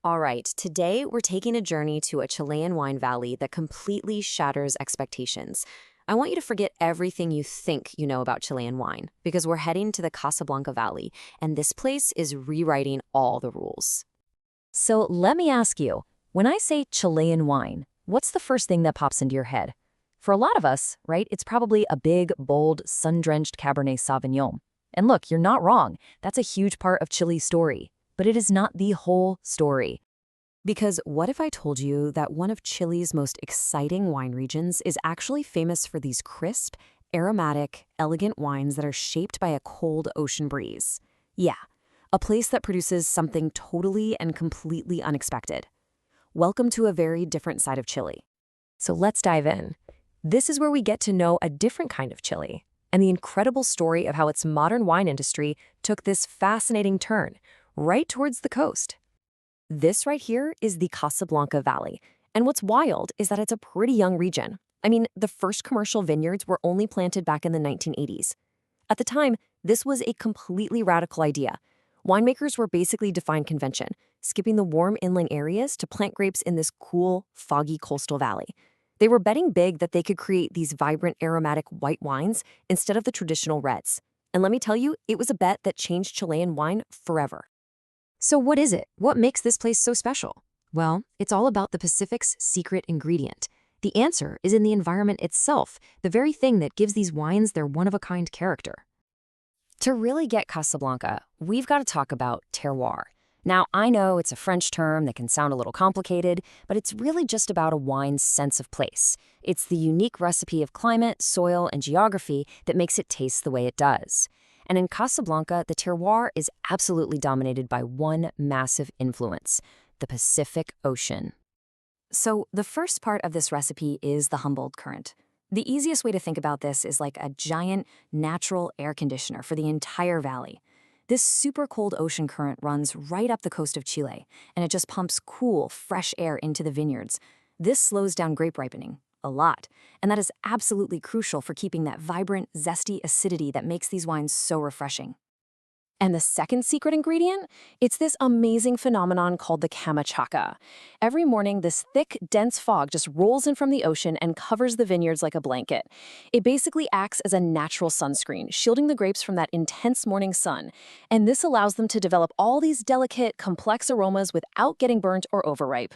All right, today we're taking a journey to a Chilean wine valley that completely shatters expectations. I want you to forget everything you think you know about Chilean wine because we're heading to the Casablanca Valley, and this place is rewriting all the rules. So let me ask you, when I say Chilean wine, what's the first thing that pops into your head? For a lot of us, right, it's probably a big, bold, sun-drenched Cabernet Sauvignon. And look, you're not wrong. That's a huge part of Chile's story. But it is not the whole story. Because what if I told you that one of Chile's most exciting wine regions is actually famous for these crisp, aromatic, elegant wines that are shaped by a cold ocean breeze? Yeah, a place that produces something totally and completely unexpected. Welcome to a very different side of Chile. So let's dive in. This is where we get to know a different kind of Chile and the incredible story of how its modern wine industry took this fascinating turn right towards the coast. This right here is the Casablanca Valley. And what's wild is that it's a pretty young region. I mean, the first commercial vineyards were only planted back in the 1980s. At the time, this was a completely radical idea. Winemakers were basically defying convention, skipping the warm inland areas to plant grapes in this cool, foggy coastal valley. They were betting big that they could create these vibrant, aromatic white wines instead of the traditional reds. And let me tell you, it was a bet that changed Chilean wine forever. So what is it? What makes this place so special? Well, it's all about the Pacific's secret ingredient. The answer is in the environment itself, the very thing that gives these wines their one-of-a-kind character. To really get Casablanca, we've got to talk about terroir. Now, I know it's a French term that can sound a little complicated, but it's really just about a wine's sense of place. It's the unique recipe of climate, soil, and geography that makes it taste the way it does. And in Casablanca, the terroir is absolutely dominated by one massive influence, the Pacific Ocean. So the first part of this recipe is the Humboldt Current. The easiest way to think about this is like a giant natural air conditioner for the entire valley. This super cold ocean current runs right up the coast of Chile, and it just pumps cool, fresh air into the vineyards. This slows down grape ripening a lot, and that is absolutely crucial for keeping that vibrant, zesty acidity that makes these wines so refreshing. And the second secret ingredient? It's this amazing phenomenon called the chamachaca. Every morning, this thick, dense fog just rolls in from the ocean and covers the vineyards like a blanket. It basically acts as a natural sunscreen, shielding the grapes from that intense morning sun. And this allows them to develop all these delicate, complex aromas without getting burnt or overripe.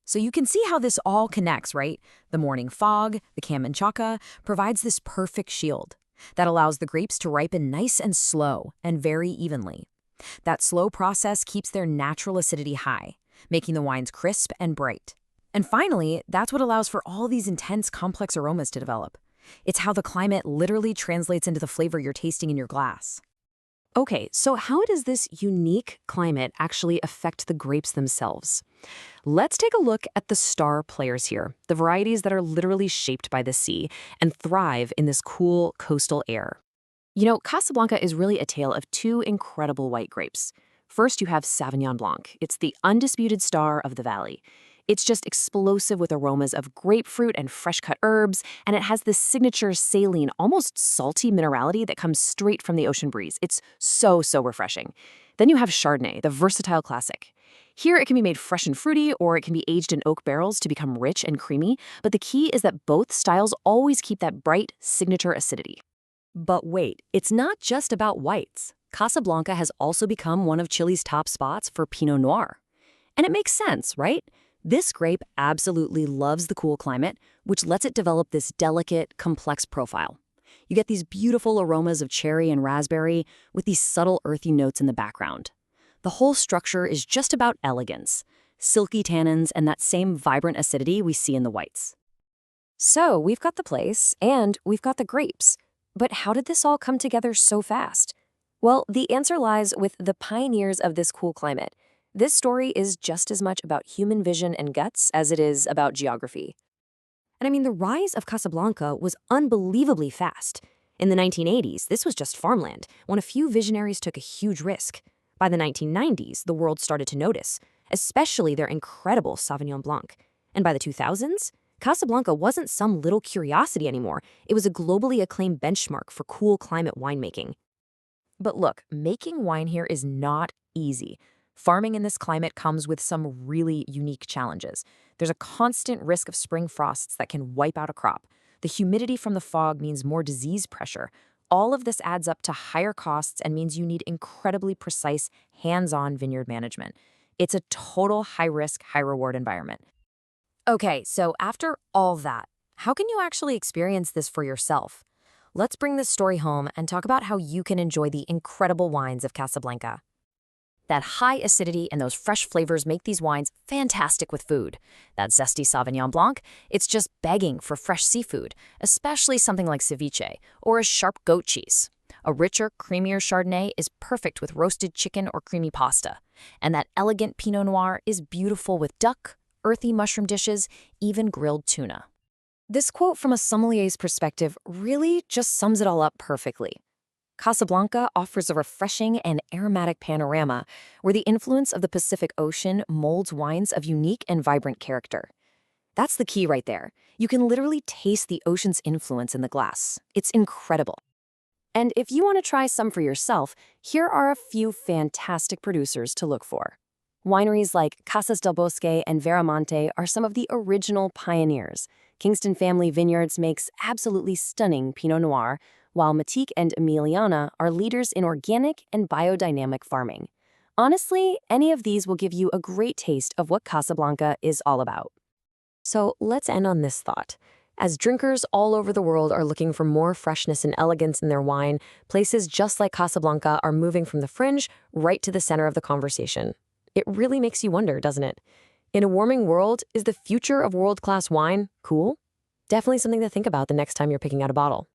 So you can see how this all connects, right? The morning fog, the camanchaca, provides this perfect shield that allows the grapes to ripen nice and slow and very evenly. That slow process keeps their natural acidity high, making the wines crisp and bright. And finally, that's what allows for all these intense, complex aromas to develop. It's how the climate literally translates into the flavor you're tasting in your glass. Okay, so how does this unique climate actually affect the grapes themselves? Let's take a look at the star players here, the varieties that are literally shaped by the sea and thrive in this cool coastal air. You know, Casablanca is really a tale of two incredible white grapes. First, you have Sauvignon Blanc. It's the undisputed star of the valley. It's just explosive with aromas of grapefruit and fresh-cut herbs, and it has this signature saline, almost salty minerality that comes straight from the ocean breeze. It's so refreshing. Then you have Chardonnay, the versatile classic. Here, it can be made fresh and fruity, or it can be aged in oak barrels to become rich and creamy, but the key is that both styles always keep that bright, signature acidity. But wait, it's not just about whites. Casablanca has also become one of Chile's top spots for Pinot Noir. And it makes sense, right? This grape absolutely loves the cool climate, which lets it develop this delicate, complex profile. You get these beautiful aromas of cherry and raspberry with these subtle earthy notes in the background. The whole structure is just about elegance, silky tannins, and that same vibrant acidity we see in the whites. So we've got the place, and we've got the grapes. But how did this all come together so fast? Well, the answer lies with the pioneers of this cool climate. This story is just as much about human vision and guts as it is about geography. And I mean, the rise of Casablanca was unbelievably fast. In the 1980s, this was just farmland, when a few visionaries took a huge risk. By the 1990s, the world started to notice, especially their incredible Sauvignon Blanc. And by the 2000s, Casablanca wasn't some little curiosity anymore. It was a globally acclaimed benchmark for cool climate winemaking. But look, making wine here is not easy. Farming in this climate comes with some really unique challenges. There's a constant risk of spring frosts that can wipe out a crop. The humidity from the fog means more disease pressure. All of this adds up to higher costs and means you need incredibly precise, hands-on vineyard management. It's a total high-risk, high-reward environment. Okay, so after all that, how can you actually experience this for yourself? Let's bring this story home and talk about how you can enjoy the incredible wines of Casablanca. That high acidity and those fresh flavors make these wines fantastic with food. That zesty Sauvignon Blanc, it's just begging for fresh seafood, especially something like ceviche or a sharp goat cheese. A richer, creamier Chardonnay is perfect with roasted chicken or creamy pasta. And that elegant Pinot Noir is beautiful with duck, earthy mushroom dishes, even grilled tuna. This quote from a sommelier's perspective really just sums it all up perfectly. Casablanca offers a refreshing and aromatic panorama where the influence of the Pacific Ocean molds wines of unique and vibrant character. That's the key right there. You can literally taste the ocean's influence in the glass. It's incredible. And if you want to try some for yourself, here are a few fantastic producers to look for. Wineries like Casas del Bosque and Veramonte are some of the original pioneers. Kingston Family Vineyards makes absolutely stunning Pinot Noir, while Matique and Emiliana are leaders in organic and biodynamic farming. Honestly, any of these will give you a great taste of what Casablanca is all about. So let's end on this thought. As drinkers all over the world are looking for more freshness and elegance in their wine, places just like Casablanca are moving from the fringe right to the center of the conversation. It really makes you wonder, doesn't it? In a warming world, is the future of world-class wine cool? Definitely something to think about the next time you're picking out a bottle.